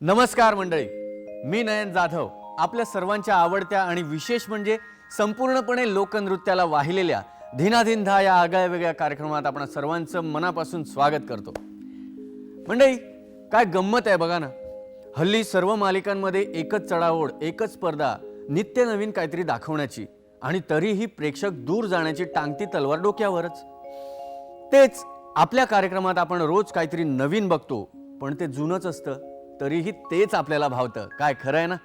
नमस्कार मंडळी, मी नयन जाधव. आपल्या सर्वांच्या आवडत्या आणि विशेष म्हणजे संपूर्णपणे लोकनृत्याला वाहिलेल्या धीनाधीन धा या आगळ्या वेगळ्या कार्यक्रमात आपण सर्वांचं मनापासून स्वागत करतो. मंडळी, काय गंमत आहे बघा ना. हल्ली सर्व मालिकांमध्ये एकच चढाओढ, एकच स्पर्धा, नित्य नवीन काहीतरी दाखवण्याची, आणि तरीही प्रेक्षक दूर जाण्याची टांगती तलवार डोक्यावरच. तेच आपल्या कार्यक्रमात आपण रोज काहीतरी नवीन बघतो, पण ते जुनंच असतं, तरीही तेच आपल्याला भावतं. काय खरं आहे ना?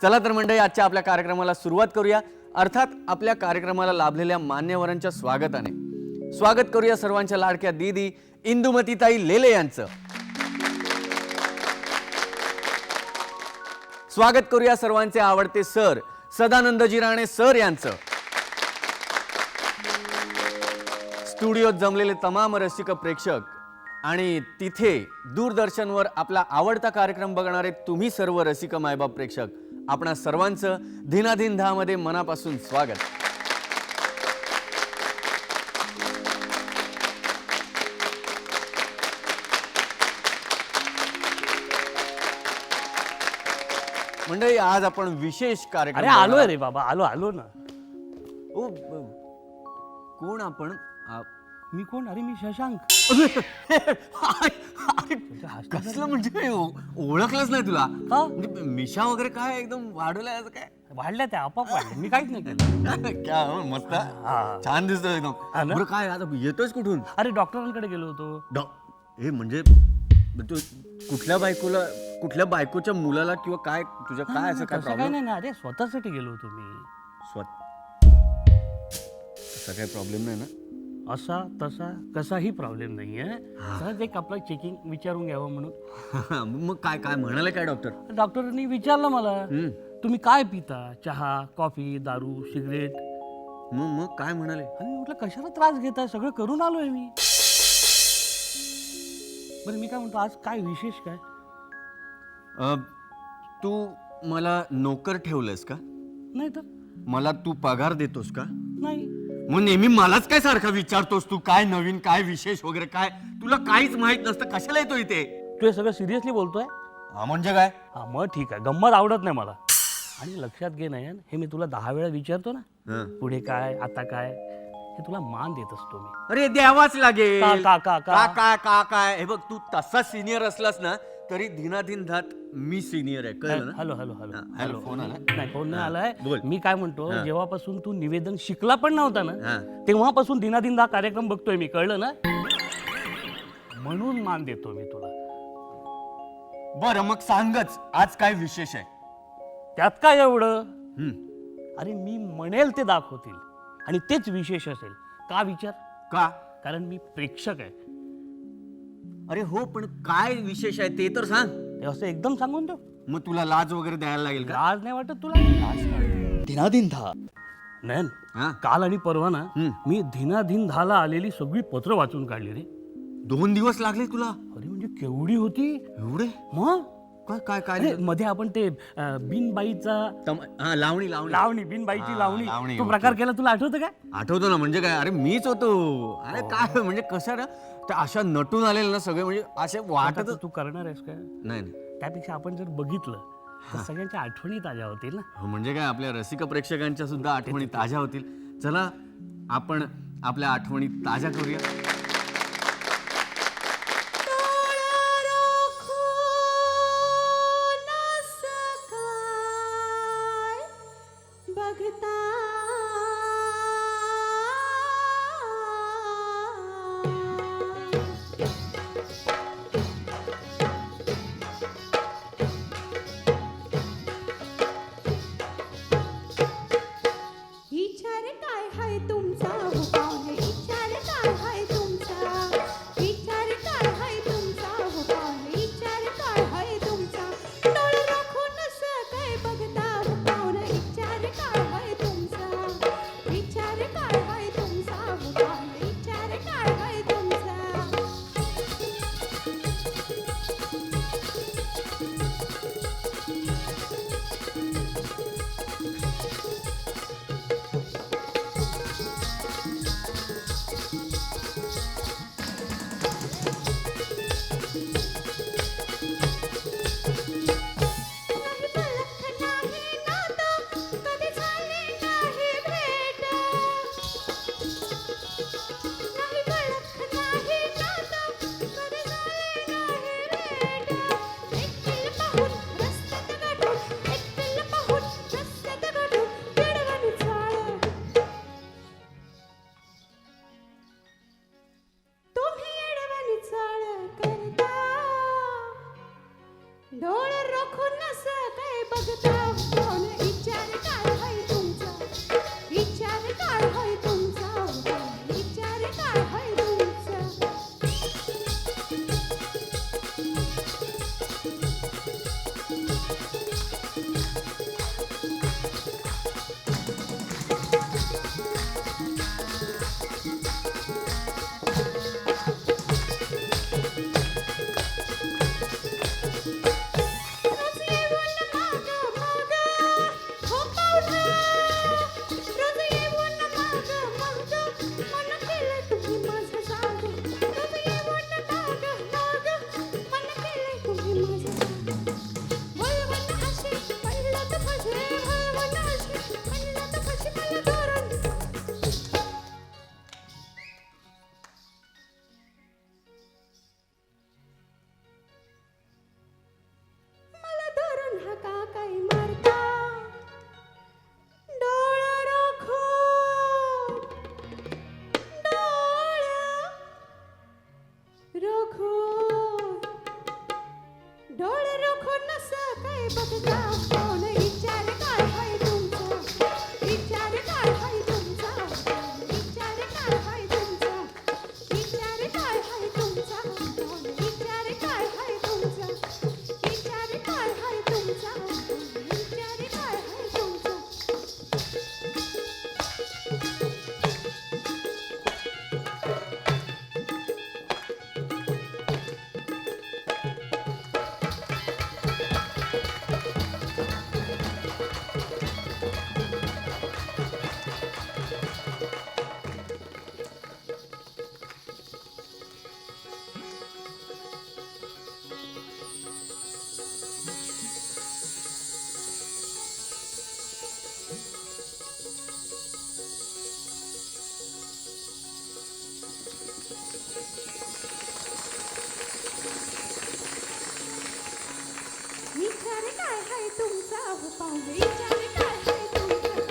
चला तर मंडळी, आजच्या आपल्या कार्यक्रमाला सुरुवात करूया. अर्थात आपल्या कार्यक्रमाला लाभलेल्या मान्यवरांच्या स्वागताने. स्वागत करूया सर्वांच्या लाडक्या दीदी इंदुमतीताई लेले यांचं. स्वागत करूया सर्वांचे आवडते सर सदानंदजी राणे सर यांचं. स्टुडिओत जमलेले तमाम रसिक प्रेक्षक आणि तिथे दूरदर्शनवर आपला आवडता कार्यक्रम बघणारे तुम्ही सर्व रसिक मायबाप प्रेक्षक, आपणा सर्वांचं धीनाधीन धा मध्ये मनापासून स्वागत. मंडळी, आज आपण विशेष कार्यक्रम. अरे आलोय रे बाबा, आलो ना. ओ, कोण आपण? मी कोण? अरे मी शशांक. कसलं म्हणजे ओळखलंच नाही तुला? का? म्हणजे मिशा वगैरे काय एकदम वाढवलाय काय? वाढल्या त्या आपाप वाढल्या, मी काहीच नाही केलं. क्या मस्त, छान दिसतोय एकदम. बरं, काय आता येतोयस कुठून? अरे डॉक्टरांकडे गेलो होतो. हे म्हणजे तू कुठल्या बायकोच्या मुलाला किंवा काय तुझ्या काय असं काय काय प्रॉब्लेम? नाही ना, अरे स्वतःसाठी गेलो होतो मी. असा काही प्रॉब्लेम नाही ना? असा तसा कसाही प्रॉब्लेम नाहीये. सहज एक आपलं चेकिंग विचारून घ्यावं म्हणून. मग काय काय म्हणाले काय डॉक्टर? डॉक्टरांनी विचारलं मला, तुम्ही काय पिता? चहा, कॉफी, दारू, सिगरेट? मग काय म्हणाले? आणि मी म्हटलं कशाला त्रास घेताय, सगळं करून आलोय मी. बरं मी काय म्हणतो, आज काय विशेष काय? तू मला नोकर ठेवलंस का? नाही तर. मला तू पगार देतोस का? नाही. मग नेहमी मलाच काय सारखा विचारतोस तू? काय नवीन, काय विशेष वगैरे काय? तुला काहीच माहित नसतं, कशाला येतो इथे? तू हे सगळं सिरियसली बोलतोय? हा म्हणजे काय? हा मग ठीक आहे, गंमत आवडत नाही मला. आणि लक्षात घे नयन, हे मी तुला 10 वेळा विचारतो ना, पुढे काय आता काय, हे तुला मान देत असतो मी. अरे द्यावाच लागेल. का का का का काय काय? हे बघ, तू तसा सिनियर असलास ना तरी धीनाधीन धात मी सिनियर आहे, कळलं ना? Hello hello hello hello, phone आला? नाही, फोन नाही आलाय. बोल. मी काय म्हणतो, जेव्हापासून तू निवेदन शिकला पण नव्हता ना, हा. तेव्हापासून धीनाधीन धा कार्यक्रम बघतोय मी, कळलं ना? म्हणून मान देतो मी तुला. बरं मग सांगच, आज काय विशेष आहे? त्यात काय एवढं? अरे मी म्हणेल ते दाखवतील आणि तेच विशेष असेल. का विचार? का? कारण मी प्रेक्षक आहे. अरे हो, पण काय विशेष आहे ते तर सांग. ते असं एकदम सांगून देऊ? मग तुला लाज वगैरे द्यायला लागेल का? आज नाही वाटत तुला? धीनाधीन धा. नयन, हा? काल आणि परवा ना मी धीनाधीन धाला आलेली सगळी पत्र वाचून काढली रे. 2 दिवस लागले तुला? अरे म्हणजे केवढी होती? एवढे? मग काय काय काय? अरे मध्ये आपण ते बिनबाईचा लावणी बिनबाईची लावणी, लावणी तो प्रकार केला, तुला आठवतं का? आठवतो ना. म्हणजे काय, अरे मीच होतो. अरे काय म्हणजे कसं ना, त्या अशा नटून आलेले ना सगळे, म्हणजे असे वाटत. तू करणार आहेस काय? नाही. त्यापेक्षा आपण जर बघितलं तर सगळ्यांच्या आठवणी ताज्या होतील ना. म्हणजे काय, आपल्या रसिक प्रेक्षकांच्या सुद्धा आठवणी ताज्या होतील. चला आपण आपल्या आठवणी ताज्या करूया. बघता कोण विचार काय हाय तुमचा विचार काय हाय तुमचा विचार काय हाय तुमचा रोज येऊन माग माग हो पाहुणा रोज येऊन माग माग मन केलं तुम्ही माझं जाग रोज येऊन माग माग मन केलं तुम्ही माझं जाग वळवण अशी पडलं तर फसे वळवण अशी पडलं तर फसे मला धरून मला धरून हाका काय मारता डोळा राखो डोळे राखो नसा काय बघता कोण विचार काय हाय तुमचा विचार काय हाय तुमचा विचार काय हाय तुमचा विचार काय हाय तुमचा विचार काय हाय तुमचा विचार काय हाय तुमचा विचार काय हाय तुमचा विचार काय हाय तुमचा हो पाहुणे विचार काय हाय तुमचा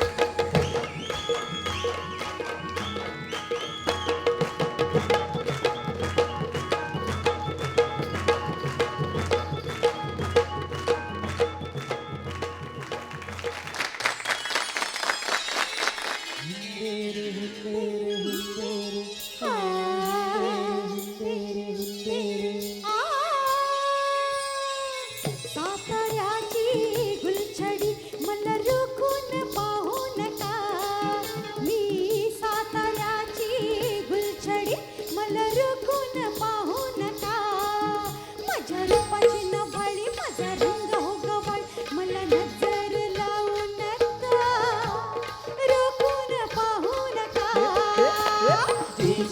साताऱ्याची गुलछडी मला रोखून पाहू नका मी साताऱ्याची गुलछडी मला रोखून पाहू नका माझ्या रूपाची नभाळी माझा रंग हो गवळ मला नजर लावू नका रोखून पाहू नका रोखून पाहू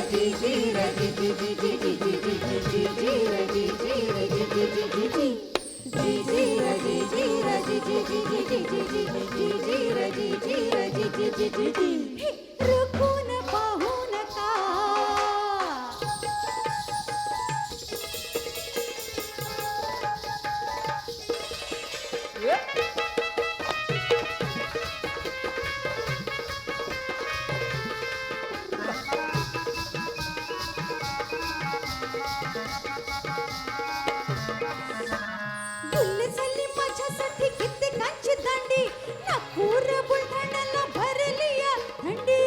नका गुल झाली माझ्यासाठी कित्येकांची दांडी नागपूर बुलढाण्याला भरली या थंडी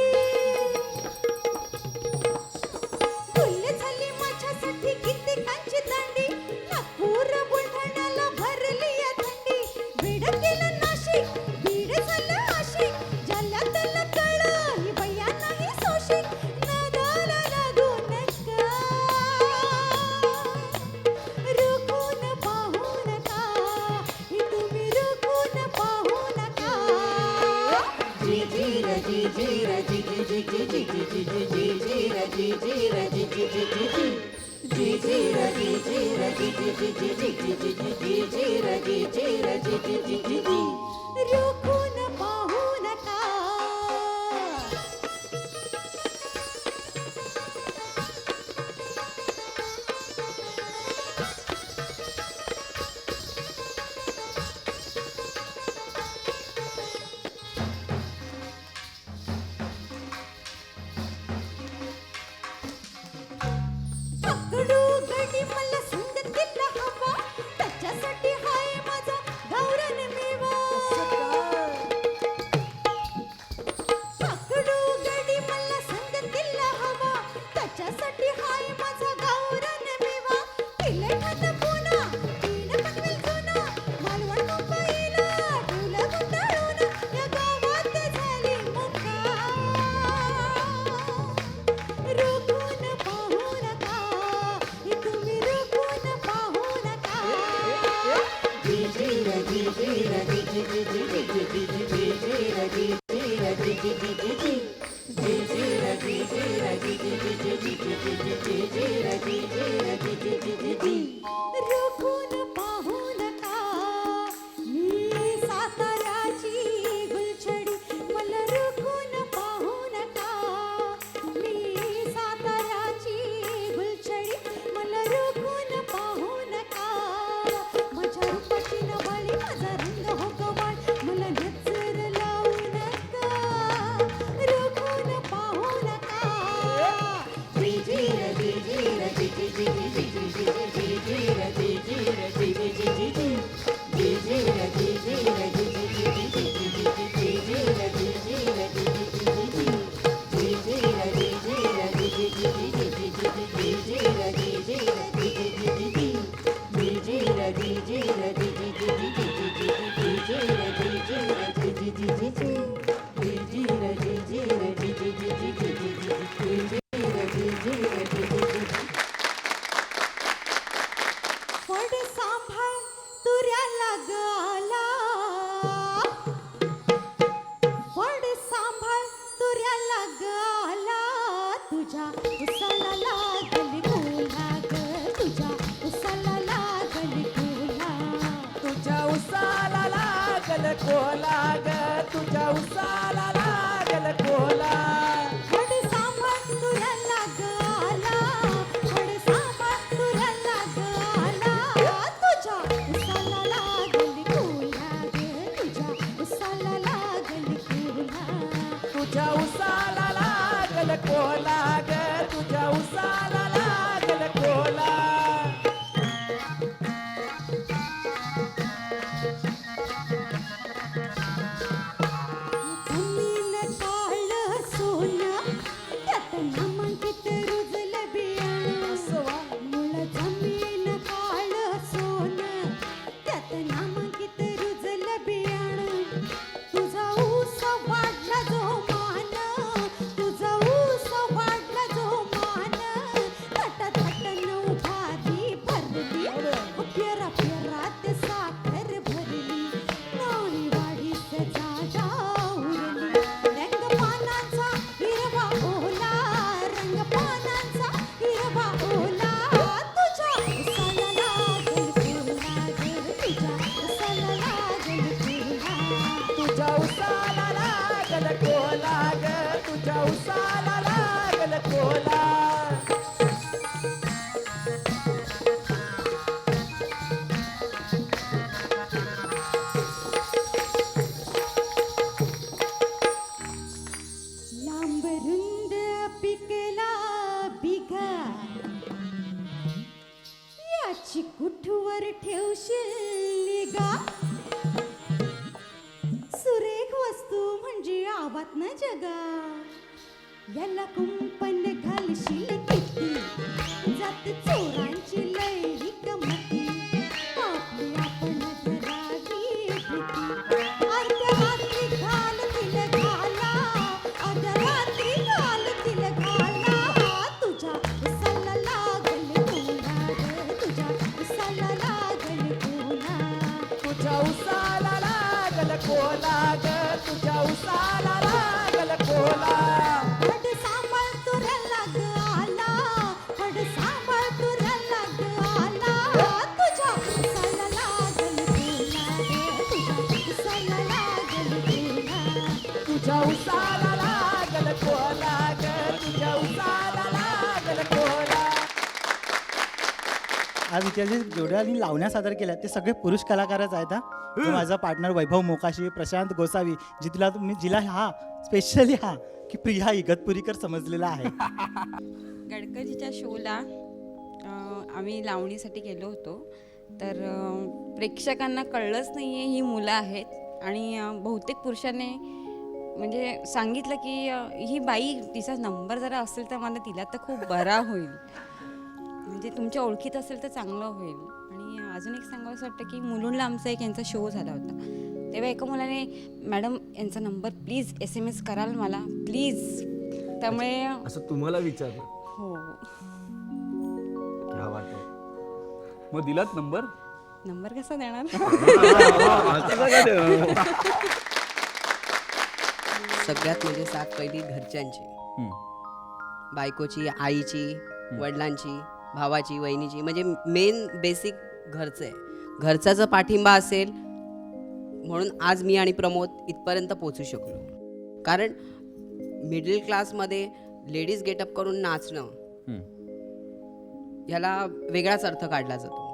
गुल झाली माझ्यासाठी कित्येकांची दांडी नागपूर बुलढाण्याला भरली या थंडी बीड केलं नाशिक बीड झालं आशिक ज्याला त्याला कळलं ही बया नाही सोशिक नादाला लागू नका रोखून पाहू नका हे तुम्ही रोखून पाहू नका रोखून पाहू नका पकडू गडी मला संगतीला हवा त्याच्यासाठी हाय माझा गावरान उसाला लागल कोला फड सांभाळ तुऱ्याला गाला फड सांभाळ तुऱ्याला गाला तुझ्या उसाला लागल कोला ग तुझ्या उसाला लागल कोला तुझ्या उसाला लागल कोला ग तुझ्या उसाला लागल कोला जमीन काळ सोनं त्यात नामांकित रुजलं बियाणं मुळ जमीन काळ सोनं त्यात नामांकित रुजलं बियाणं तुझा ऊस वाढला जो मान तुझा ऊस वाढला जो मान थट थट नऊ भारी भरली पेरा पेरात साखर भरली नाही वाढीस जागा उरली रंग पानांचा हिरवा ओला रंग पानांचा हिरवा ओला तुझ्या उसाला लागल कोला ग तुझ्या उसाला लागल कोला तुझ्या उसाला लागल कोला ग तुझ्या उसाला लागल कोला लांब रुंद पिकला बिघा याची कुठवर ठेवशील निगा सुरेख वस्तू म्हणजे आवात न जगा याला कुंपण घालशील किती जात चोरांची लई गमती आपली आपण धरावी भीती अर्ध्या रात्री घालतील घाला अर्ध्या रात्री घालतील घाला तुझ्या उसाला लागल कोला ग तुझ्या उसाला लागल कोला तुझ्या उसाला लागल कोला ग तुझ्या उसाला लागल कोला फड सांभाळ तुऱ्याला गाला फड सांभाळ तुऱ्याला गाला तुझ्या उसाला लागल कोला ग तुझ्या उसाला लागल कोला तुझ्या उसाला लागल कोला ग तुझ्या उसाला लागल कोला आज इथे जेवढ्या लावण्या सादर केल्या ते सगळे पुरुष कलाकारच आहेत हा जो माझा पार्टनर वैभव मोकाशी प्रशांत गोसावी जिला हा स्पेशली हा की प्रिया इगतपुरीकर समजलेला आहे गडकरीच्या शोला आम्ही लावणीसाठी गेलो होतो तर प्रेक्षकांना कळलंच नाही आहे ही मुलं आहेत आणि बहुतेक पुरुषांनी म्हणजे सांगितलं की ही बाई तिचा नंबर जरा असेल तर मला तिला तर खूप बरा होईल म्हणजे तुमच्या ओळखीत असेल तर चांगलं होईल आणि अजून एक सांगावंसं वाटतं की मुलुंडला आमचा एक यांचा शो झाला होता तेव्हा एका मुलाने मॅडम यांचा नंबर प्लीज SMS कराल मला प्लीज त्यामुळे असं तुम्हाला विचारलं हो क्या बात आहे. मग दिलात नंबर नंबर कसा देणार सगळ्यात म्हणजे साथ पहिली घरच्यांची बायकोची आईची वडिलांची भावाची वहिनीची म्हणजे मेन बेसिक घरचं आहे घरचा पाठिंबा असेल म्हणून आज मी आणि प्रमोद इथपर्यंत पोचू शकलो कारण मिडल क्लासमध्ये लेडीज गेटअप करून नाचणं ह्याला वेगळाच अर्थ काढला जातो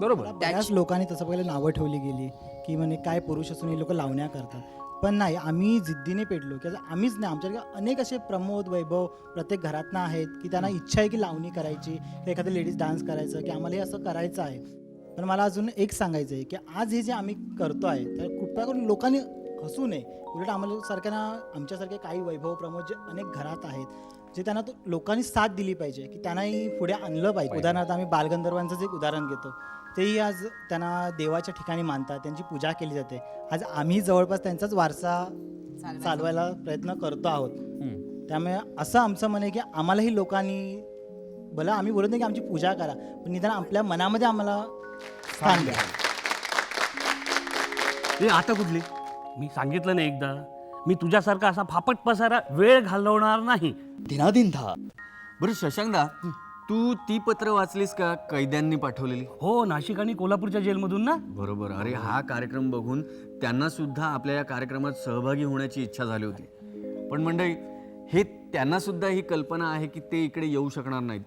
बरोबर बऱ्याच लोकांनी तसं पहिलं नावं ठेवली गेली की म्हणे काय पुरुष असून हे लोक लावण्या करतात पण नाही आम्ही जिद्दीने पेटलो की आम्हीच नाही आमच्याकडे अनेक असे प्रमोद वैभव प्रत्येक घरातनं आहेत की त्यांना इच्छा आहे की लावणी करायची एखादं लेडीज डान्स करायचं की आम्हाला हे असं करायचं आहे पण मला अजून एक सांगायचं आहे की आज हे जे आम्ही करतो आहे तर कृपया करून लोकांनी हसू नये उलट आम्हाला सारख्यांना आमच्यासारखे काही वैभव प्रमोद जे अनेक घरात आहेत जे त्यांना लोकांनी साथ दिली पाहिजे की त्यांनाही पुढे आणलं पाहिजे उदाहरणार्थ आम्ही बालगंधर्वांचंच एक उदाहरण घेतो तेही आज त्यांना देवाच्या ठिकाणी मानतात त्यांची पूजा केली जाते आज आम्ही जवळपास त्यांचाच वारसा चालवायला प्रयत्न करतो आहोत त्यामुळे असं आमचं म्हण आहे की आम्हालाही लोकांनी भला आम्ही बोलत नाही की आमची पूजा करा पण निदान आपल्या मनामध्ये आम्हाला स्थान द्या आता कुठली मी सांगितलं नाही एकदा मी तुझ्यासारखा असा फापट पसारा वेळ घालवणार नाही दिनादिन धा बरं शशांकदा तू ती पत्र वाचलीस का कैद्यांनी पाठवलेली? हो, नाशिक आणि कोल्हापूरच्या जेलमधून ना. बरोबर. अरे हा कार्यक्रम बघून त्यांना सुद्धा आपल्या या कार्यक्रमात सहभागी होण्याची इच्छा झाली होती. पण मंडळी, हे त्यांना सुद्धा ही कल्पना आहे की ते इकडे येऊ शकणार नाहीत.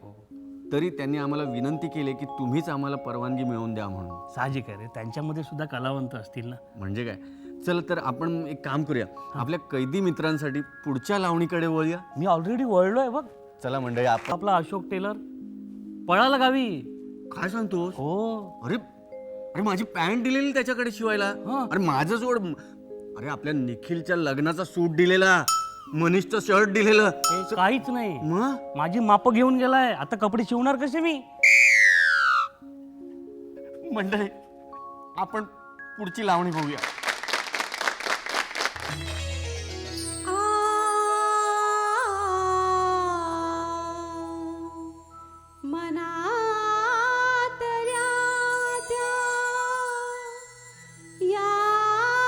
तरी त्यांनी आम्हाला विनंती केली की तुम्हीच आम्हाला परवानगी मिळवून द्या म्हणून. साहजिक आहे रे, त्यांच्यामध्ये सुद्धा कलावंत असतील ना. म्हणजे काय, चल तर आपण एक काम करूया, आपल्या कैदी मित्रांसाठी पुढच्या लावणीकडे वळूया. मी ऑलरेडी वळलोय बघ. चला मंडळी, आपण आपला अशोक टेलर पळाला गावी. काय सांगतोस? हो, अरे अरे माझी पॅन्ट दिलेली त्याच्याकडे शिवायला. हा. अरे माझं सोड. अरे आपल्या निखिलच्या लग्नाचा सूट दिलेला, मनीषचं शर्ट दिलेलं. हे काहीच नाही. मग माझी माप घेऊन गेलाय. आता कपडे शिवणार कसे मी? मंडळी, आपण पुढची लावणी बघूया. मनातल्या त्या यातनांच्या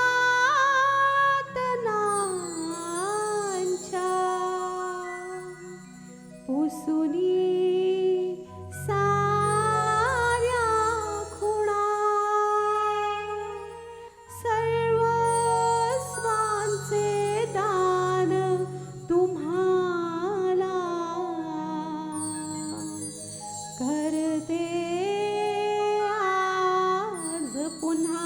पुसुनी साऱ्या खुणा सर्वस्वांचे दान तुम्हाला करते आज पुन्हा.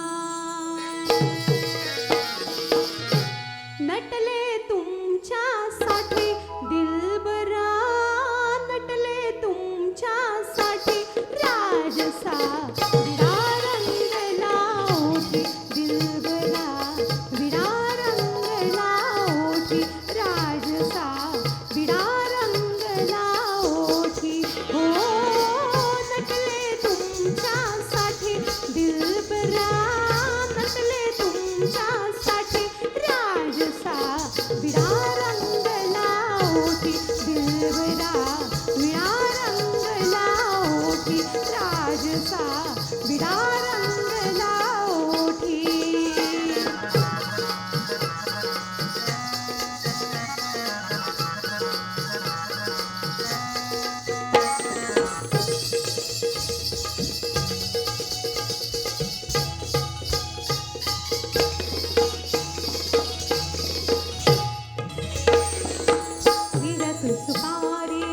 नटले तुमच्यासाठी दिलबरा, नटले तुमच्यासाठी राजसा विडा रंगला ओठी, दिलबरा विडा रंगला ओठी, राजसा विडा रंगला ओठी. हो नटले तुमच्यासाठी दिलबरा, नटले तुमच्यासाठी राजसा विडा रंगला ओठी, दिलबरा विडा रंगला ओठी, राजसा विडा रंगला ओठी. विडत सुपारी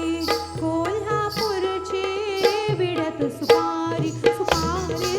कोल्हापूरची, विडत सुपारी सुपारी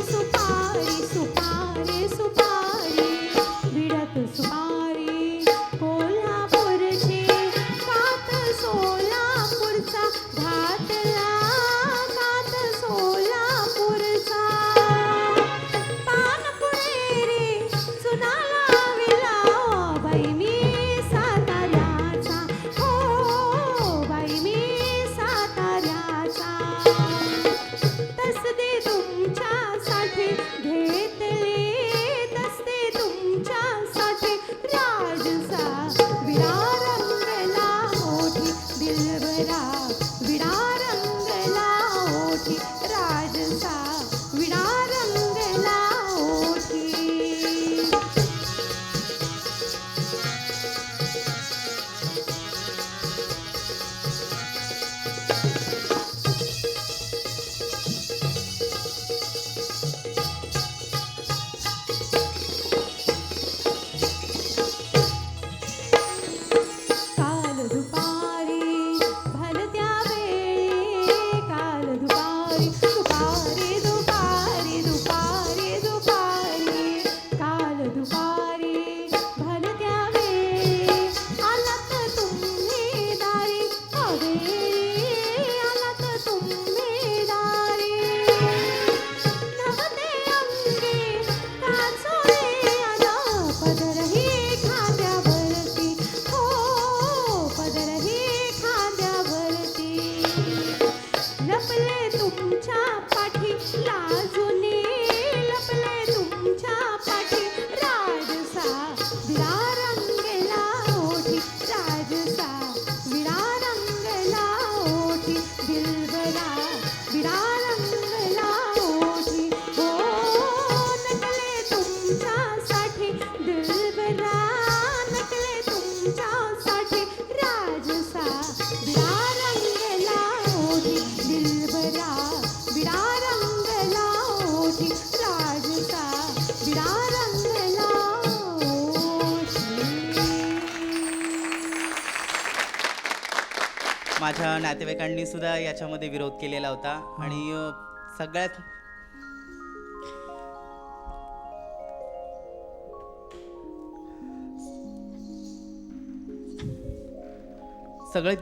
माझ्या नातेवाईकांनी सुद्धा याच्यामध्ये विरोध केलेला होता आणि सगळ्यात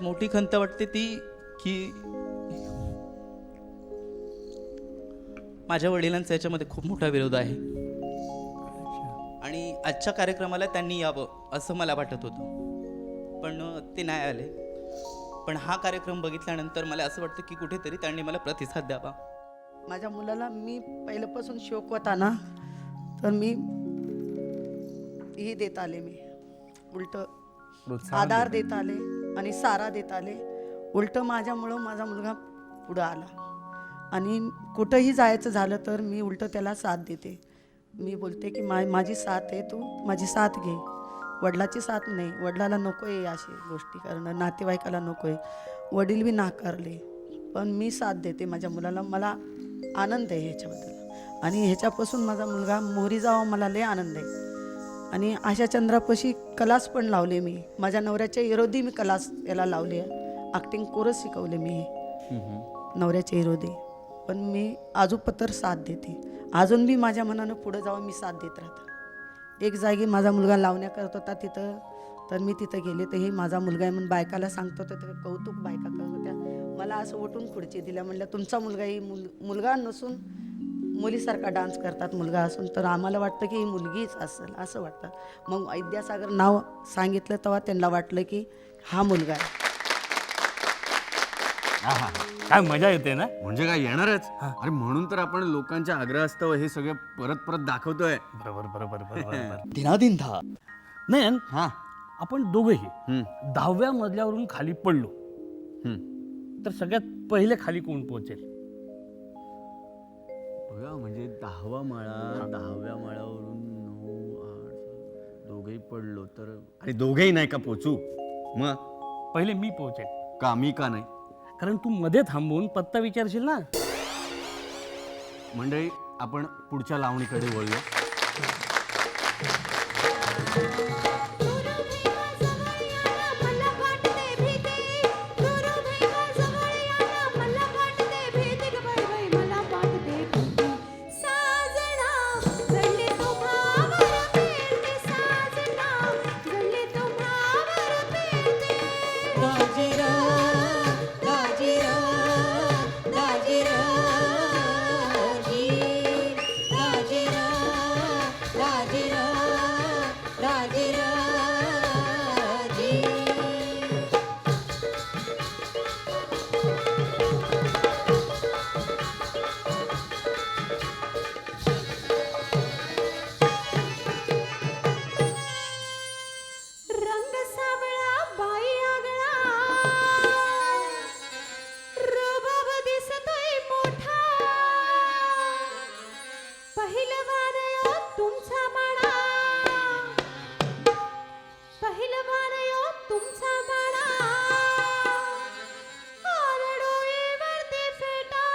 मोठी खंत वाटते ती की माझ्या वडिलांचा याच्यामध्ये खूप मोठा विरोध आहे आणि आजच्या कार्यक्रमाला त्यांनी यावं असं मला वाटत होतं, पण ते नाही आले. पण हा कार्यक्रम बघितल्यानंतर मला असं वाटतं की कुठेतरी त्यांनी मला प्रतिसाद द्यावा. माझ्या मुलाला मी पहिल्यापासून शौक होता ना, तर मी हे देत आले, मी उलट आधार देत आले आणि सारा देत आले. उलट माझ्यामुळं माझा मुलगा पुढं आला आणि कुठंही जायचं झालं तर मी उलट त्याला साथ देते. मी बोलते की माझी साथ आहे, तू माझी साथ घे. वडिलाची साथ नाही, वडिलाला नको आहे अशी गोष्टी करणं, नातेवाईकाला नको आहे. वडील बी नाकारले, पण मी साथ देते माझ्या मुलाला. मला आनंद आहे ह्याच्याबद्दल आणि ह्याच्यापासून माझा मुलगा मोहरी जावा मला लय आनंद आहे. आणि आशा चंद्रापाशी क्लास पण लावले मी. माझ्या नवऱ्याच्या विरोधी मी क्लास याला लावले, ॲक्टिंग कोर्स शिकवले मी नवऱ्याच्या विरोधी. पण मी अजून पत्र साथ देते, अजून मी माझ्या मनानं पुढं जाऊन मी साथ देत राहते. एक जागी माझा मुलगा लावण्या करत होता तिथं, तर मी तिथं गेले तर हे माझा मुलगा आहे म्हणून बायकाला सांगतो तर कौतुक बायका करत होत्या. मला असं उठून खुर्ची दिल्या, म्हणलं तुमचा मुलगा ही मुलगा नसून मुलीसारखा डान्स करतात, मुलगा असून तर आम्हाला वाटतं की ही मुलगीच असेल असं वाटतं. मग विद्यासागर नाव सांगितलं तेव्हा त्यांना वाटलं की हा मुलगा आहे. आहा, काय मजा येते ना. म्हणजे काय येणारच. अरे म्हणून तर आपण लोकांच्या आग्रहास्तव हे सगळं परत परत दाखवतोय. बरोबर बरोबर बरोबर. दिनादिन धा नयन, हा आपण दोघेही 10व्या मजल्यावरून खाली पडलो तर सगळ्यात पहिले खाली कोण पोहोचेल? बघा म्हणजे 10वा माळा, 10व्या माळ्यावरून 9, 8 दोघेही पडलो तर, आणि दोघेही नाही का पोचू? मग पहिले मी पोहोचेल. का मी का नाही? कारण तू मध्ये थांबून पत्ता विचारशील ना. मंडळी, आपण पुढच्या लावणीकडे वळूया. मला वाटते भीती, दूर भेगा जवळ याला. मला वाटते भीती ग बाई बाई, मला वाटते भीती. साजना जडले तुम्हावर फिरते, साजना जडले तुम्हावर फिरते. दाजीरा दाजीरा दाजीरा जी दाजीरा दाजीरा दाजीरा जी. रंग सावळा बाई आगळा, रुबाब दिसतोय मोठा. पहिलवान यो तुमचा माळा, पहिलवान यो तुमचा माळा. आरडोळीवरती फेटा,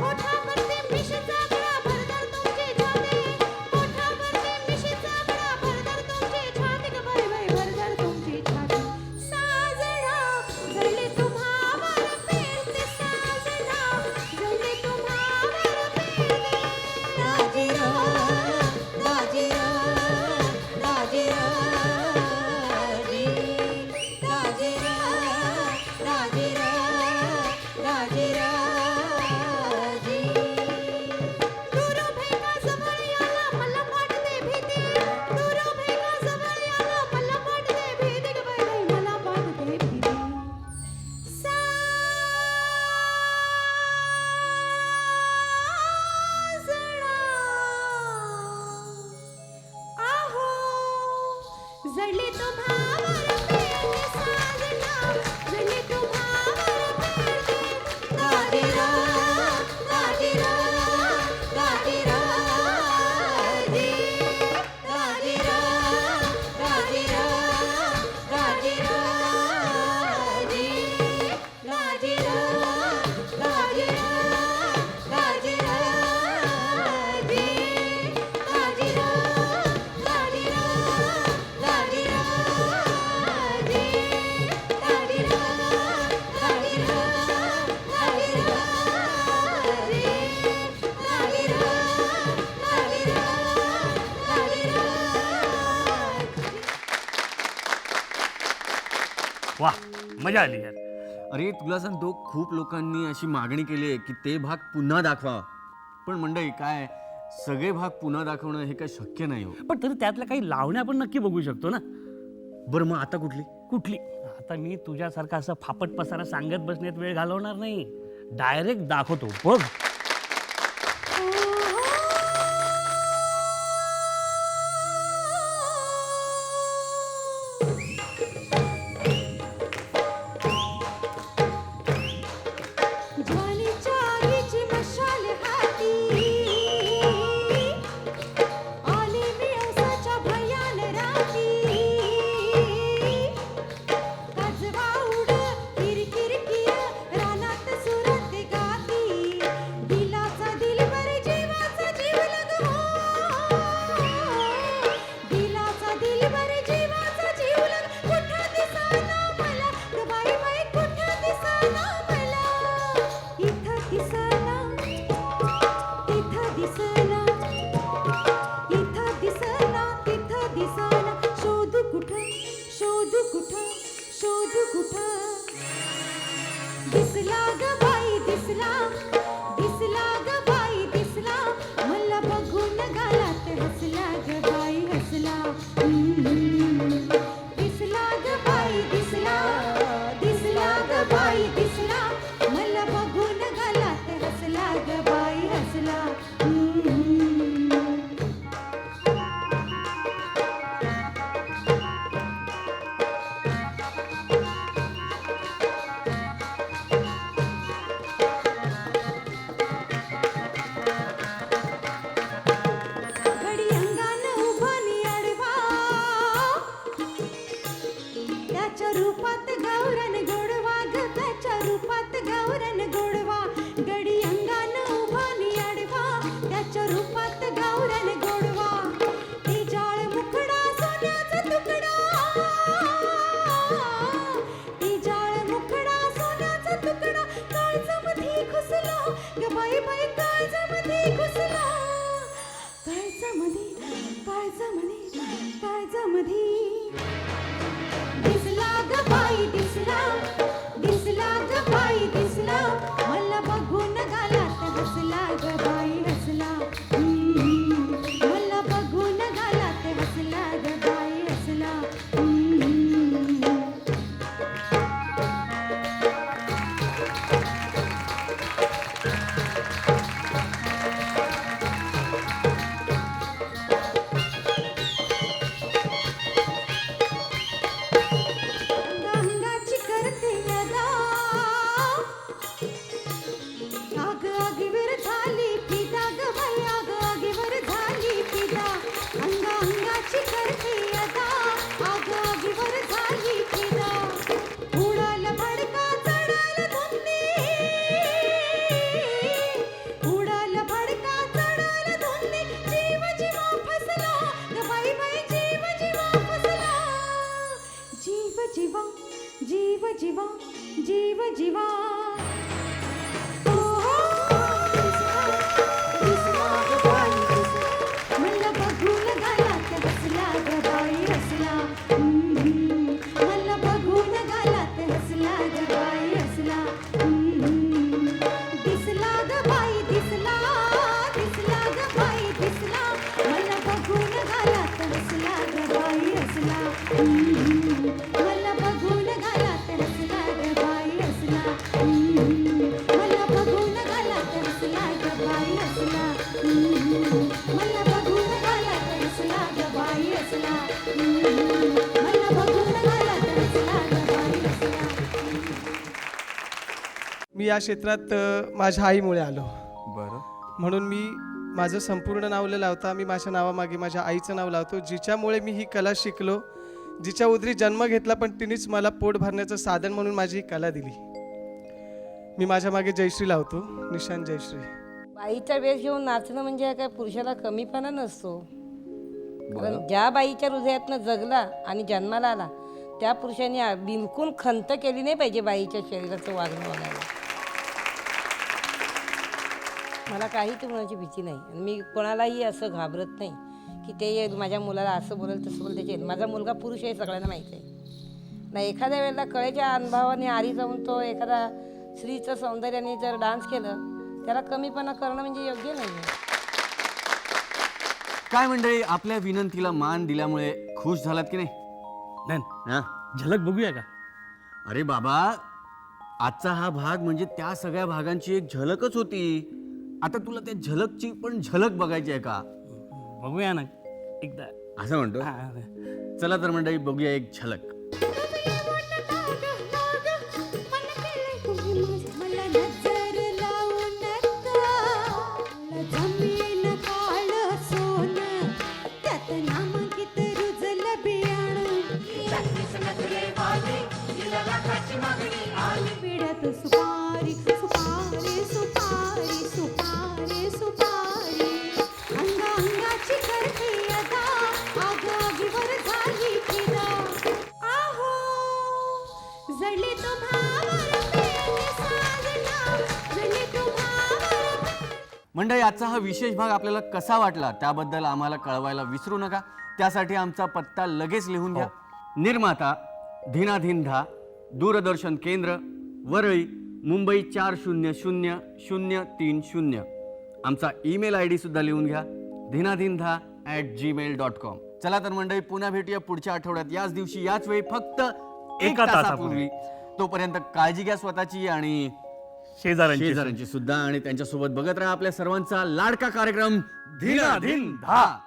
ओठावरती मिशीचा गळा, भरदार तुमची छाती. ओठावरती मिशीचा गळा, भरदार तुमची छाती ग बाई बाई, भरदार तुमची छाती. साजना जडले तुम्हावर फिरते, साजना जडले तुम्हावर फिरते. दाजीरा दाजीरा दाजीरा जी दाजीरा दाजीरा दाजीरा जी. दूर भेगा जवळ याला, मला वाटते भीती. दूर भेगा जवळ याला, मला वाटते भीती ग बाई बाई, मला वाटते भीती. साजना आहो जडली तुम्हावर फिरते, साजना जडली तुम्हावर फिरते. दाजीरा दाजीरा दाजीरा जी दाजीरा दाजीरा दाजीरा जी दाजीरा दाजीरा दाजीरा जी दाजीरा दाजीरा दाजीरा मजा आली यार. अरे तुला सांगतो खूप लोकांनी अशी मागणी केली आहे की ते भाग पुन्हा दाखवा, पण मंडळी काय सगळे भाग पुन्हा दाखवणं हे काय शक्य नाही हो. पण तरी त्यातल्या काही लावण्या आपण नक्की बघू शकतो ना. बरं मग आता कुठली? कुठली? आता मी तुझ्यासारखा असं फापट पसारा सांगत बसण्यात वेळ घालवणार नाही. डायरेक्ट दाखवतो बघ. ज्वालीच्या आगीची मशाल हाती आली मी औसाच्या भयान राती काजवा उड किरकिर किय रानात सुरत गाती दिलाचा दिलबर जीवाचा जीव लग हो दिलाचा दिलबर जीवाचा जीव लग कुठं दिसाना मला ग बाई बाई कुठं दिसाना मला इथं दिसना तिथं दिसना इथं दिसना तिथं दिसना शोधू कुठं शोधू कुठं शोधू कुठं दिसला ग बाई दिसला दिसला ग बाई दिसला मला बघून गालात हसला ग बाई हसला दिसला ग बाई दिसला दिसला ग बाई दिसला मला बघून गालात हसला ग बाई हसला घडी अंगानं उभा नि आडवा त्याच्या रूपात गावरान गोडवा ग त्याच्या रूपात गावरान गोडवा गडी अंगानं उभा नि आडवा त्याच्या रूपात गावरान गोडवा ती जाळ मुखडा सोन्याचा तुकडा ती जाळ मुखडा सोन्याचा तुकडा काळजामध्ये घुसला ग बाई बाई काळजामध्ये घुसला काळजामध्ये काळजामध्ये काळजामध्ये दिसला ग बाई दिसला दिसला ग बाई दिसला मला बघून गालात हसला ग बाई हसला मला बघून गालात हसला ग बाई हसला अंगाची करते अदा आग आगीवर झाली फिदा ग बाई आग आगीवर झाली फिदा अंगाची करते अदा आग आगीवर झाली फिदा उडाला भडका चढायला धुंदी उडाला भडका चढायला धुंदी जीव जीवा फसला ग बाई बाई जीव जीवा फसला जीव जीवा जीव जीवा जीव जीवा दिसला ग बाई दिसला मला बघून गालात हसला ग बाई हसला मला बघून गालात हसला ग बाई हसला दिसला ग बाई दिसला दिसला ग बाई दिसला मला बघून गालात हसला ग बाई हसला मला बघून गालात हसला ग बाई हसला मला बघून गालात हसला ग बाई हसला मला बघून गालात हसला ग बाई हसला मला बघून गालात हसला ग बाई हसला मी या क्षेत्रात माझ्या आईमुळे आलो. बरं. म्हणून मी माझं संपूर्ण नाव न लावता मी माझ्या नावामागे माझ्या आईचं नाव लावतो, जिच्यामुळे मी ही कला शिकलो, जिच्या उदरी जन्म घेतला, पण तिनेच मला पोट भरण्याचं साधन म्हणून माझी ही कला दिली. मी माझ्या मागे जयश्री लावतो, निशांत जयश्री. बाईचा वेश घेऊन नाचणं म्हणजे काय पुरुषाला कमीपणा नसतो. कारण ज्या बाईच्या हृदयातनं जगला आणि जन्माला आला त्या पुरुषाने बिलकुल खंत केली नाही पाहिजे बाईच्या शरीराचं वागणं बघायला. मला काहीच कोणाची भीती नाही आणि मी कोणालाही असं घाबरत नाही की ते माझ्या मुलाला असं बोलेल तसं बोलेल त्याचे. माझा मुलगा पुरुष आहे सगळ्यांना माहीत आहे. नाही एखाद्या वेळेला कळेच्या अनुभवाने आरी जाऊन तो एखादा स्त्रीचं सौंदर्याने जर डान्स केलं त्याला कमीपणा करणं म्हणजे योग्य नाही. काय मंडळी, आपल्या विनंतीला मान दिल्यामुळे खुश झालात की नाही? नाही हा? झलक बघूया का? अरे बाबा, आजचा हा भाग म्हणजे त्या सगळ्या भागांची एक झलकच होती. आता तुला त्या झलकची पण झलक बघायची आहे का? बघूया ना एकदा. असं म्हणतो. हा. चला तर मंडळी, बघूया एक झलक. मला नजर लावून जमीन काळ सोनं त्यात नामांकित रुजल बियाणं पिढ्यात सुपारी सुपारी सुपारी सुपारी सुपारी अंगाची करते अदा आगागीवर झाली फिदा आहो जडली तुम्हावर प्रेम साजना जडली तुम्हावर. मंडळी, आजचा हा विशेष भाग आपल्याला कसा वाटला त्याबद्दल आम्हाला कळवायला विसरू नका. त्यासाठी आमचा पत्ता लगेच लिहून घ्या. निर्माता धीनाधीन धा, दूरदर्शन केंद्र, वरळी, मुंबई 400030. आमचा ईमेल ID सुद्धा लिहून घ्या, dhinadhindha@gmail.com. चला तर मंडळी, पुन्हा भेटूया पुढच्या आठवड्यात याच दिवशी याच वेळी, फक्त एका तासापूर्वी. तोपर्यंत काळजी घ्या स्वतःची आणि शेजाऱ्यांची सुद्धा, आणि त्यांच्यासोबत बघत राहा आपल्या सर्वांचा लाडका कार्यक्रम धीनाधीन धा.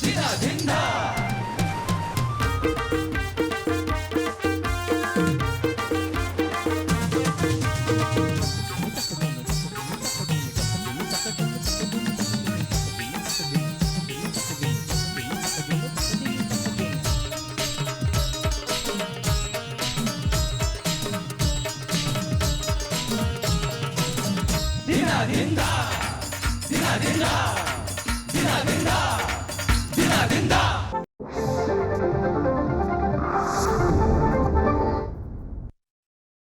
धिना धिंदा